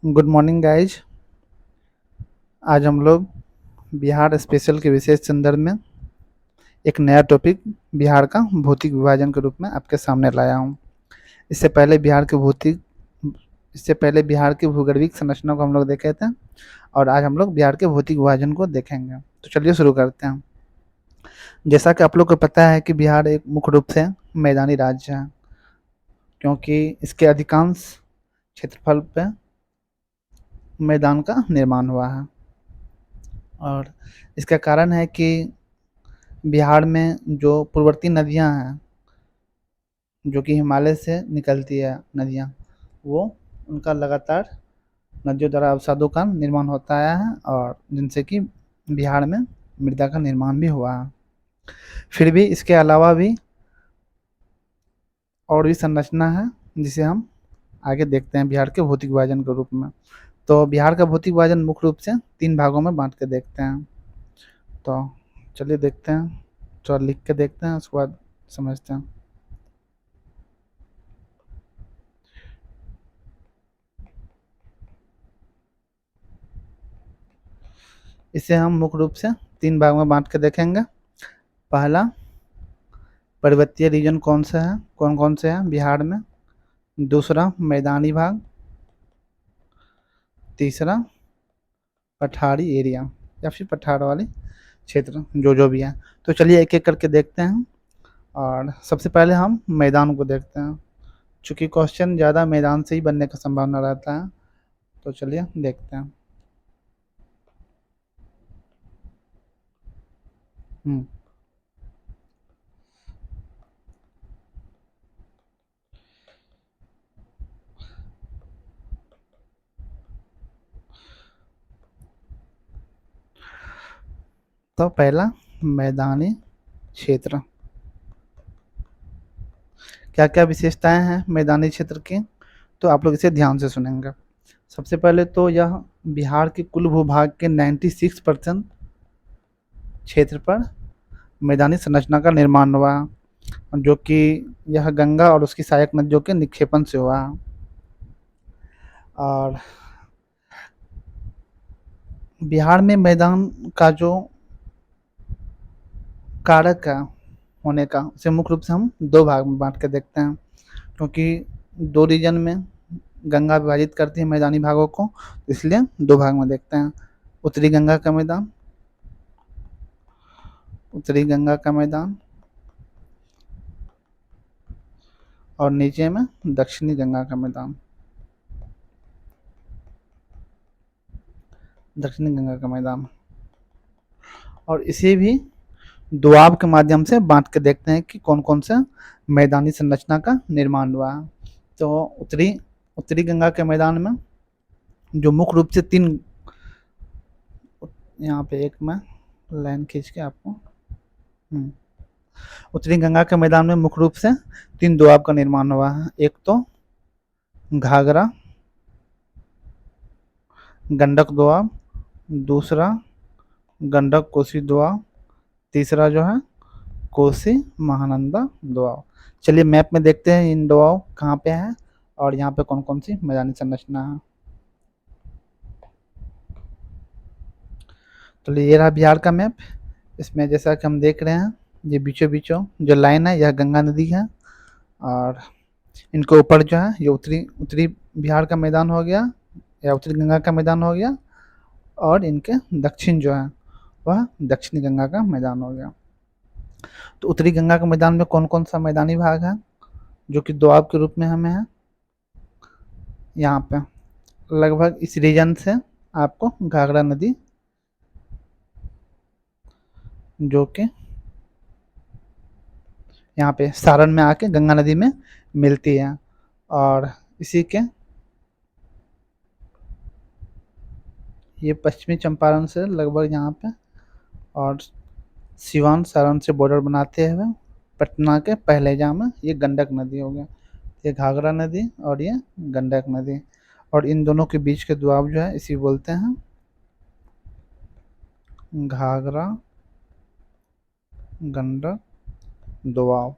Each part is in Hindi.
Good morning guys. आज हम लोग बिहार स्पेशल के विशेष संदर्भ में एक नया टॉपिक बिहार का भौतिक विभाजन के रूप में आपके सामने लाया हूँ। इससे पहले बिहार के भौतिक इससे पहले बिहार की भूगर्भिक संरचना को हम लोग देखे थे और आज हम लोग बिहार के भौतिक विभाजन को देखेंगे। तो चलिए शुरू करते हैं। जैसा कि आप लोग को पता है कि बिहार एक मुख्य रूप से मैदानी राज्य है, क्योंकि इसके अधिकांश क्षेत्रफल पे मैदान का निर्माण हुआ है। और इसका कारण है कि बिहार में जो पूर्ववर्ती नदियाँ हैं, जो कि हिमालय से निकलती है नदियाँ, वो उनका लगातार नदियों द्वारा अवसादों का निर्माण होता आया है और जिनसे कि बिहार में मृदा का निर्माण भी हुआ है। फिर भी इसके अलावा भी और भी संरचना है जिसे हम आगे देखते हैं बिहार के भौतिक विभाजन के रूप में। तो बिहार का भौतिक विभाजन मुख्य रूप से 3 भागों में बाँट के देखते हैं। तो चलिए देखते हैं, थोड़ा लिख के देखते हैं, उसके बाद समझते हैं। इसे हम मुख्य रूप से 3 भाग में बाँट के देखेंगे। पहला, पर्वतीय रीजन कौन-कौन से हैं बिहार में। दूसरा, मैदानी भाग। तीसरा, पठारी एरिया या फिर पठार वाले क्षेत्र जो भी हैं। तो चलिए एक-एक करके देखते हैं और सबसे पहले हम मैदान को देखते हैं। चूँकि क्वेश्चन ज़्यादा मैदान से ही बनने का संभावना रहता है, तो चलिए देखते हैं। हुँ। तो पहला, मैदानी क्षेत्र। क्या-क्या विशेषताएँ हैं मैदानी क्षेत्र की, तो आप लोग इसे ध्यान से सुनेंगे। सबसे पहले तो यह बिहार के कुल भूभाग के 96% क्षेत्र पर मैदानी संरचना का निर्माण हुआ, जो कि यह गंगा और उसकी सहायक नदियों के निक्षेपण से हुआ। और बिहार में मैदान का जो कारक है होने का, उसे मुख्य रूप से हम 2 भाग में बाँट के देखते हैं, क्योंकि 2 रीजन में गंगा विभाजित करती है मैदानी भागों को, इसलिए 2 भाग में देखते हैं। उत्तरी गंगा का मैदान, उत्तरी गंगा का मैदान और नीचे में दक्षिणी गंगा का मैदान, दक्षिणी गंगा का मैदान। और इसे भी दोआब के माध्यम से बाँट के देखते हैं कि कौन-कौन सा मैदानी संरचना का निर्माण हुआ है। तो उत्तरी उत्तरी गंगा के मैदान में जो मुख्य रूप से 3, यहाँ पे एक मैं लाइन खींच के आपको उत्तरी गंगा के मैदान में मुख्य रूप से 3 दोआब का निर्माण हुआ है। एक तो घाघरा, गंडक दोआब, दूसरा गंडक कोसी दोआब, तीसरा जो है कोसी महानंदा दोआब। चलिए मैप में देखते हैं इन दोआब कहाँ पे है और यहाँ पे कौन-कौन सी मैदानी संरचना है। तो ये रहा बिहार का मैप। इसमें जैसा कि हम देख रहे हैं, ये बीचों-बीचों जो लाइन है, यह गंगा नदी है और इनके ऊपर जो है ये उत्तरी उत्तरी बिहार का मैदान हो गया या उत्तरी गंगा का मैदान हो गया और इनके दक्षिण जो है वह दक्षिणी गंगा का मैदान हो गया। तो उत्तरी गंगा के मैदान में कौन-कौन सा मैदानी भाग है जो कि दोआब के रूप में हमें है। यहाँ पे लगभग इस रीजन से आपको घाघरा नदी, जो कि यहाँ पे सारण में आके गंगा नदी में मिलती है और इसी के ये पश्चिमी चंपारण से लगभग यहाँ पे और सिवान सारण से बॉर्डर बनाते हुए पटना के पहले जाम में ये गंडक नदी हो गया। ये घाघरा नदी और ये गंडक नदी और इन दोनों के बीच के दोआब जो है इसी बोलते हैं घाघरा गंडक दोआब।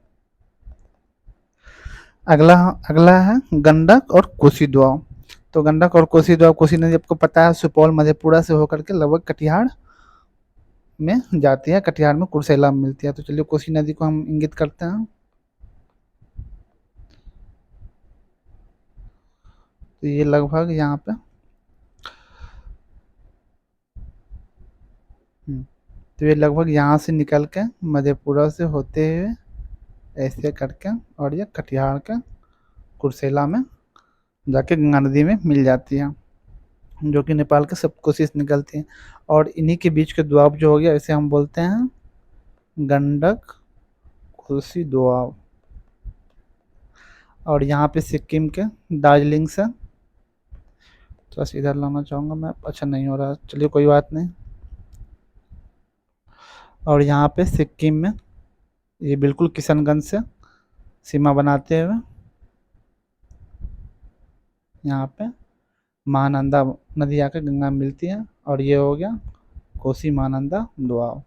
अगला अगला है गंडक और कोसी दोआब। तो गंडक और कोसी दोआब, कोसी नदी आपको पता है सुपौल मधेपुरा से होकर के लगभग कटिहार में जाती है, कटिहार में कुर्सेला में मिलती है। तो चलिए कोसी नदी को हम इंगित करते हैं। तो ये लगभग यहाँ पे तो ये लगभग यहाँ से निकल के मधेपुरा से होते हुए ऐसे करके और ये कटिहार के कुर्सेला में जाके गंगा नदी में मिल जाती है, जो कि नेपाल के सब कोसी से निकलती है। और इन्हीं के बीच के दोआब जो हो गया, इसे हम बोलते हैं गंडक कोसी दोआब। और यहाँ पे सिक्किम के दार्जिलिंग से, तो बस इधर लाना चाहूँगा मैं, अच्छा नहीं हो रहा, चलिए कोई बात नहीं। और यहाँ पे सिक्किम में ये बिल्कुल किशनगंज से सीमा बनाते हुए यहाँ पे महानंदा नदी आकर गंगा में मिलती है, और ये हो गया कोसी महानंदा दोआब।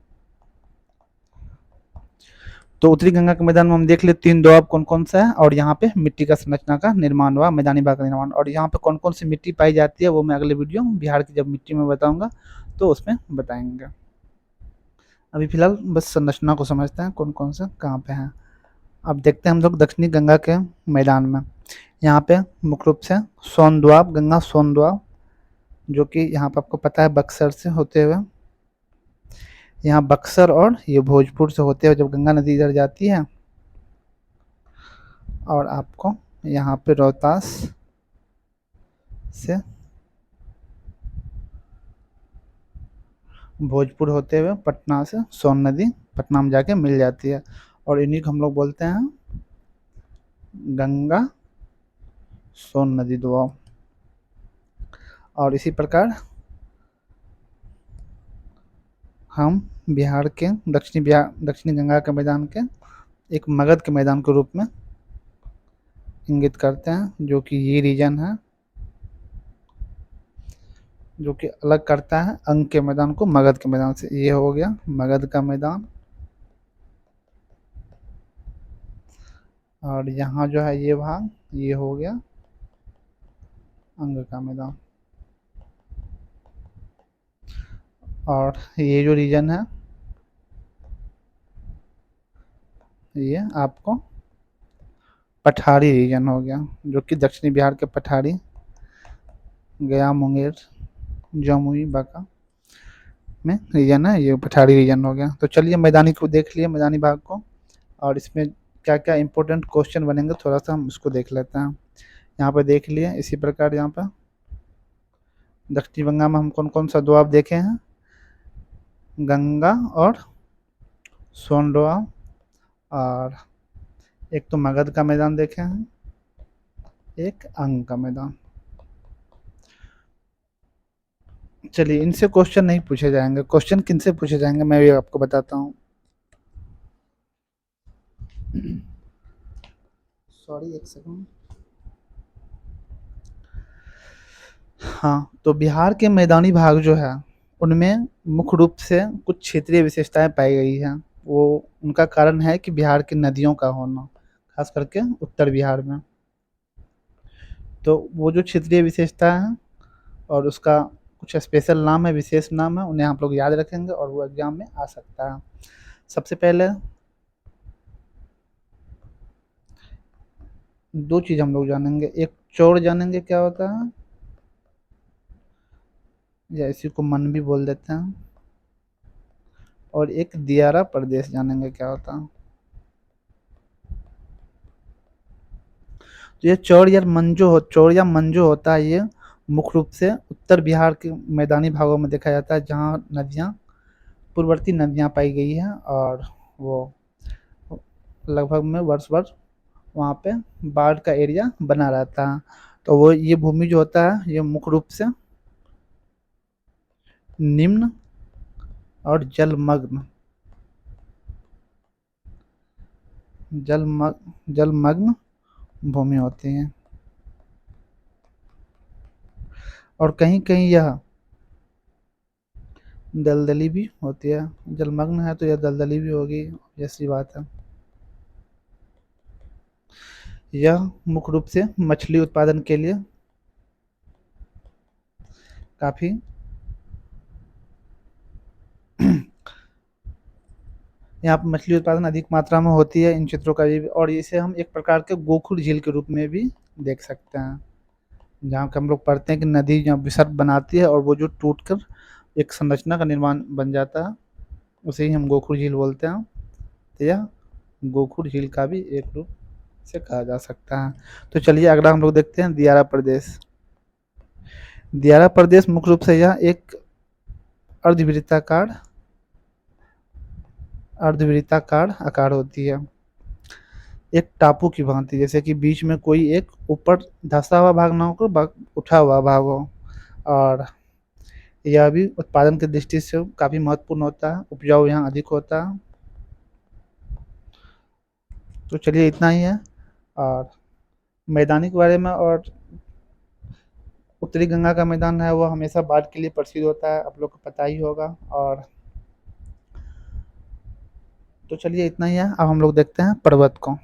तो उत्तरी गंगा के मैदान में हम देख ले 3 दोआब कौन कौन सा है, और यहाँ पे मिट्टी का संरचना का निर्माण हुआ, मैदानी भाग का निर्माण। और यहाँ पे कौन कौन सी मिट्टी पाई जाती है वो मैं अगले वीडियो बिहार की जब मिट्टी में बताऊंगा तो उसमें बताएंगे। अभी फिलहाल बस संरचना को समझते हैं कौन कौन से कहाँ पे हैं। अब देखते हैं हम लोग दक्षिणी गंगा के मैदान में। यहाँ पे मुख्य रूप से सोन दोआब, गंगा सोन दोआब, जो कि यहाँ पे आपको पता है बक्सर से होते हुए, यहाँ बक्सर और ये भोजपुर से होते हुए जब गंगा नदी इधर जाती है, और आपको यहाँ पे रोहतास से भोजपुर होते हुए पटना से सोन नदी पटना में जाके मिल जाती है, और इन्हीं को हम लोग बोलते हैं गंगा सोन नदी दोआब। और इसी प्रकार हम बिहार के दक्षिणी गंगा के मैदान के एक मगध के मैदान के रूप में इंगित करते हैं, जो कि ये रीजन है जो कि अलग करता है अंग के मैदान को मगध के मैदान से। ये हो गया मगध का मैदान, और यहाँ जो है ये भाग, ये हो गया अंग का मैदान। और ये जो रीजन है ये आपको पठारी रीजन हो गया, जो कि दक्षिणी बिहार के पठारी, गया, मुंगेर, जमुई, बांका में रीजन है, ये पठारी रीजन हो गया। तो चलिए मैदानी को देख लिए, मैदानी भाग को, और इसमें क्या क्या इंपॉर्टेंट क्वेश्चन बनेंगे थोड़ा सा हम उसको देख लेते हैं। यहाँ पे देख लिए, इसी प्रकार यहाँ पर दक्षिणी गंगा में हम कौन कौन सा दोआब देखे हैं, गंगा और सोन दोआब, और एक तो मगध का मैदान देखे हैं, एक अंग का मैदान। चलिए इनसे क्वेश्चन नहीं पूछे जाएंगे, क्वेश्चन किन से पूछे जाएंगे मैं भी आपको बताता हूँ। सॉरी एक सेकंड। हाँ, तो बिहार के मैदानी भाग जो है उनमें मुख्य रूप से कुछ क्षेत्रीय विशेषताएं पाई गई हैं। वो उनका कारण है कि बिहार की नदियों का होना, खास करके उत्तर बिहार में। तो वो जो क्षेत्रीय विशेषता है और उसका कुछ स्पेशल नाम है, विशेष नाम है, उन्हें आप लोग याद रखेंगे और वो एग्जाम में आ सकता है। सबसे पहले 2 चीज़ हम लोग जानेंगे, एक चौड़ जानेंगे क्या होता है, या इसी को मन भी बोल देते हैं, और एक दियारा प्रदेश जानेंगे क्या होता है। तो ये चौड़ या मंजो होता है, ये मुख्य रूप से उत्तर बिहार के मैदानी भागों में देखा जाता है, जहाँ नदियाँ पूर्ववर्ती नदियाँ पाई गई हैं, और वो लगभग में वर्ष वर्ष वहाँ पे बाढ़ का एरिया बना रहता है। तो वो ये भूमि जो होता है ये मुख्य रूप से निम्न और जलमग्न भूमि होती है, और कहीं कहीं यह दलदली भी होती है। जलमग्न है तो यह दलदली भी होगी, ऐसी बात है। यह मुख्य रूप से मछली उत्पादन के लिए काफ़ी यहाँ पर मछली उत्पादन अधिक मात्रा में होती है इन क्षेत्रों का भी, और इसे हम एक प्रकार के गोखुर झील के रूप में भी देख सकते हैं, जहाँ के हम लोग पढ़ते हैं कि नदी जहाँ विसर्ग बनाती है और वो जो टूट कर एक संरचना का निर्माण बन जाता है, उसे ही हम गोखुर झील बोलते हैं। तो यह गोखुर झील का भी एक रूप से कहा जा सकता है। तो चलिए अगला हम लोग देखते हैं दियारा प्रदेश। दियारा प्रदेश मुख्य रूप से यह एक अर्धवृत्ताकार अर्धवृत्ताकार आकार होती है, एक टापू की भांति, जैसे कि बीच में कोई एक ऊपर धंसा हुआ भाग ना होकर उठा हुआ भाग हो। और यह भी उत्पादन की दृष्टि से काफ़ी महत्वपूर्ण होता है, उपजाऊ यहाँ अधिक होता है। तो चलिए इतना ही है। और मैदानी के बारे में, और उत्तरी गंगा का मैदान है वो हमेशा बाढ़ के लिए प्रसिद्ध होता है, आप लोग को पता ही होगा। और तो चलिए इतना ही है, अब हम लोग देखते हैं पर्वत को।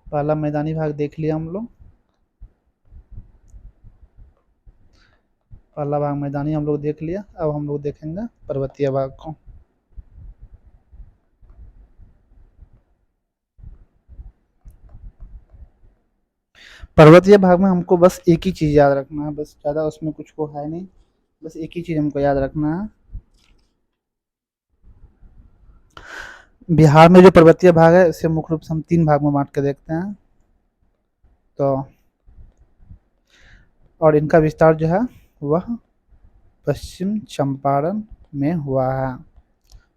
पहला मैदानी भाग देख लिया हम लोग, पहला भाग मैदानी हम लोग देख लिया, अब हम लोग देखेंगे पर्वतीय भाग को। पर्वतीय भाग में हमको बस एक ही चीज़ याद रखना है, बस ज़्यादा उसमें कुछ को है नहीं, बस एक ही चीज़ हमको याद रखना है। बिहार में जो पर्वतीय भाग है इसे मुख्य रूप से हम 3 भाग में बाँट के देखते हैं। तो और इनका विस्तार जो है वह पश्चिम चंपारण में हुआ है,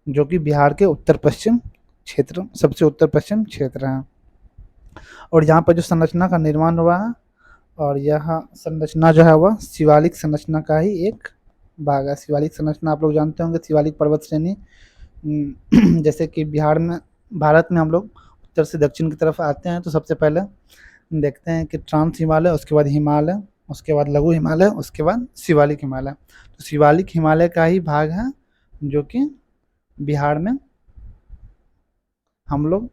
जो कि बिहार के उत्तर पश्चिम क्षेत्र, सबसे उत्तर पश्चिम क्षेत्र है। और यहाँ पर जो संरचना का निर्माण हुआ है, और यह संरचना जो है वह शिवालिक संरचना का ही एक भाग है। शिवालिक संरचना आप लोग जानते होंगे, शिवालिक पर्वत श्रेणी। जैसे कि बिहार में, भारत में हम लोग उत्तर से दक्षिण की तरफ आते हैं तो सबसे पहले देखते हैं कि ट्रांस हिमालय, उसके बाद हिमालय, उसके बाद लघु हिमालय, उसके बाद शिवालिक हिमालय। तो शिवालिक हिमालय का ही भाग है जो कि बिहार में हम लोग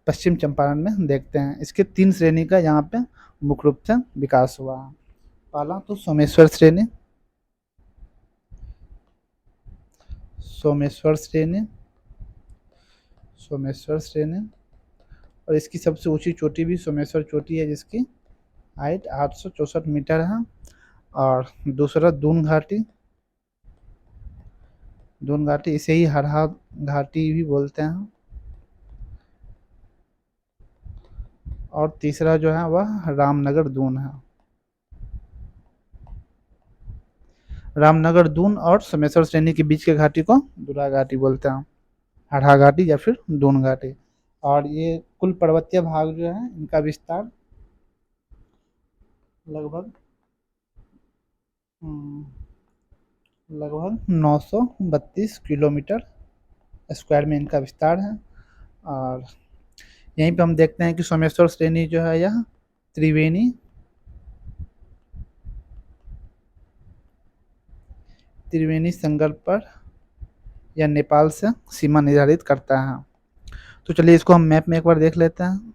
पश्चिम चंपारण में देखते हैं। इसके 3 श्रेणी का यहाँ पे मुख्य रूप से विकास हुआ है। पहला तो सोमेश्वर श्रेणी, सोमेश्वर श्रेणी, सोमेश्वर श्रेणी, और इसकी सबसे ऊंची चोटी भी सोमेश्वर चोटी है, जिसकी हाइट 864 मीटर है। और दूसरा दून घाटी, दून घाटी इसे ही हरहा घाटी भी बोलते हैं। और तीसरा जो है वह रामनगर दून है। रामनगर दून और सोमेश्वर श्रेणी के बीच के घाटी को दुरा घाटी बोलते हैं, हरहा घाटी या फिर दून घाटी। और ये कुल पर्वतीय भाग जो है इनका विस्तार लगभग लगभग 932 किलोमीटर स्क्वायर में इनका विस्तार है। और यहीं पे हम देखते हैं कि सोमेश्वर श्रेणी जो है यह त्रिवेणी त्रिवेणी संगम पर या नेपाल से सीमा निर्धारित करता है। तो चलिए इसको हम मैप में एक बार देख लेते हैं।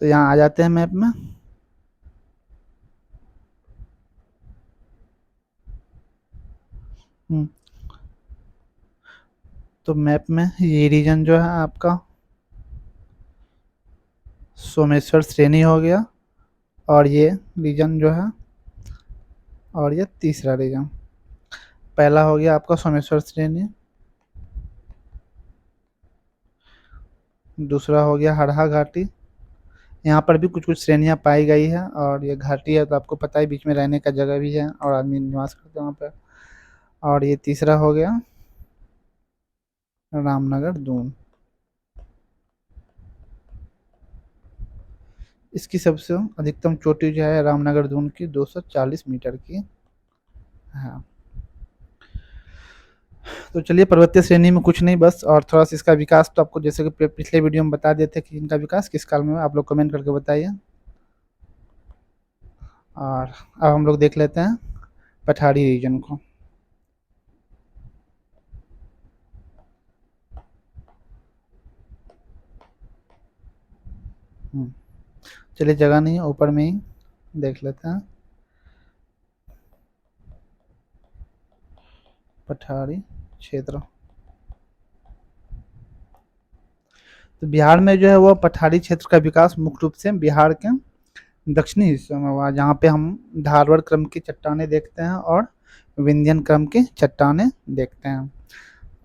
तो यहाँ आ जाते हैं मैप में। तो मैप में ये रीजन जो है आपका सोमेश्वर श्रेणी हो गया, और ये रीजन जो है, और ये तीसरा रीजन, पहला हो गया आपका सोमेश्वर श्रेणी, दूसरा हो गया हरहा घाटी। यहाँ पर भी कुछ कुछ श्रेणियाँ पाई गई है, और ये घाटी है तो आपको पता है बीच में रहने का जगह भी है और आदमी निवास करते हैं वहाँ पर। और ये तीसरा हो गया रामनगर दून। इसकी सबसे अधिकतम चोटी जो है रामनगर दून की 240 मीटर की है। तो चलिए पर्वतीय श्रेणी में कुछ नहीं, बस और थोड़ा सा इसका विकास तो आपको जैसे कि पिछले वीडियो में बता देते कि इनका विकास किस काल में हुआ, आप लोग कमेंट करके बताइए। और अब हम लोग देख लेते हैं पठारी रीजन को। चलिए जगह नहीं है, ऊपर में ही देख लेते हैं। पठारी क्षेत्र, तो बिहार में जो है वो पठारी क्षेत्र का विकास मुख्य रूप से बिहार के दक्षिणी हिस्सों में हुआ, जहाँ पे हम धारवाड़ क्रम की चट्टानें देखते हैं और विंध्यन क्रम की चट्टानें देखते हैं।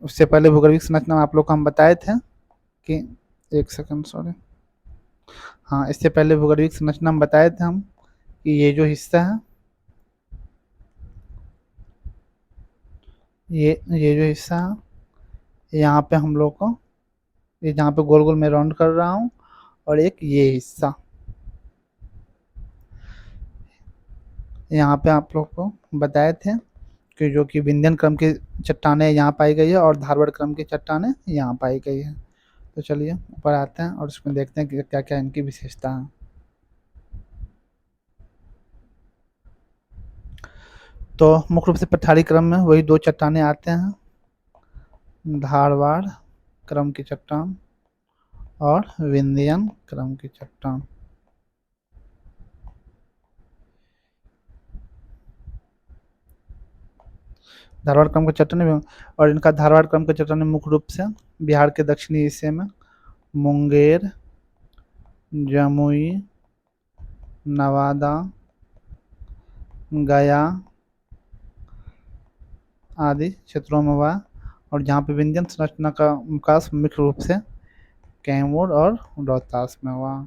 उससे पहले भूगर्भीय संरचना आप लोग को हम बताए थे कि, एक सेकंड सॉरी, हाँ इससे पहले भूगर्भीय संरचना हम बताए थे हम कि ये जो हिस्सा है, ये जो हिस्सा है, यहाँ पे हम लोग को, ये जहाँ पे गोल गोल मैं राउंड कर रहा हूँ, और एक ये हिस्सा यहाँ पे आप लोग को बताए थे कि जो कि विंध्यन क्रम की चट्टानें यहाँ पाई गई है और धारवाड़ क्रम की चट्टानें यहाँ पाई गई है। तो चलिए ऊपर आते हैं और इसमें देखते हैं कि क्या क्या इनकी विशेषता है। तो मुख्य रूप से पठारी क्रम में वही दो चट्टानें आते हैं, धारवाड़ क्रम की चट्टान और विंध्यन क्रम की चट्टान। धारवाड़ क्रम के चट्टानें और इनका धारवाड़ क्रम के चट्टानें मुख्य रूप से बिहार के दक्षिणी हिस्से में मुंगेर, जमुई, नवादा, गया आदि क्षेत्रों में हुआ, और जहाँ पे विंध्यन संरचना का विकास मुख्य रूप से कैमूर और रोहतास में हुआ।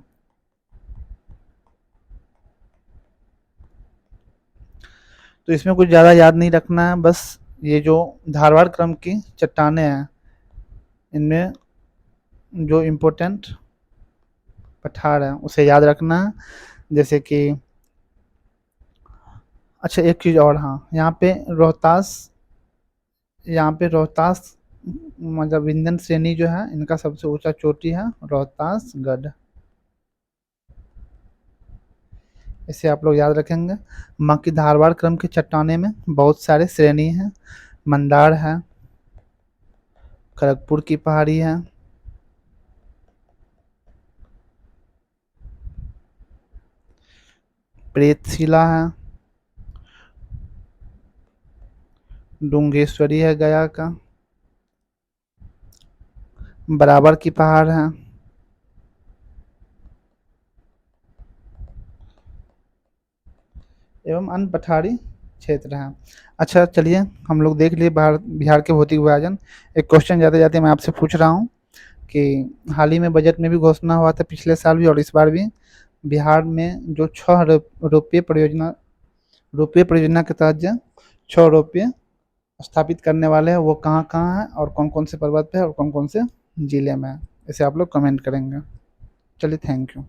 तो इसमें कुछ ज़्यादा याद नहीं रखना है, बस ये जो धारवाड़ क्रम की चट्टानें हैं, इनमें जो इम्पोर्टेंट पठार है उसे याद रखना है। जैसे कि, अच्छा एक चीज़ और, हाँ यहाँ पे रोहतास मतलब विंध्यन श्रेणी जो है, इनका सबसे ऊंचा चोटी है रोहतास गढ़, इसे आप लोग याद रखेंगे। बाकी धारवाड़ क्रम की चट्टाने में बहुत सारे श्रेणी हैं, मंदार है, खड़गपुर की पहाड़ी है, प्रेतशिला है, डुंगेश्वरी है गया का, बराबर की पहाड़ है, एवं अन्य पठारी क्षेत्र हैं। अच्छा चलिए हम लोग देख लिए बिहार के भौतिक विभाजन। एक क्वेश्चन जाते जाते मैं आपसे पूछ रहा हूँ कि हाल ही में बजट में भी घोषणा हुआ था, पिछले साल भी और इस बार भी, बिहार में जो 6 रोपवे परियोजना के तहत जो 6 रोपवे स्थापित करने वाले हैं, वो कहाँ कहाँ है और कौन कौन से पर्वत पे है और कौन कौन से जिले में है, इसे आप लोग कमेंट करेंगे। चलिए थैंक यू।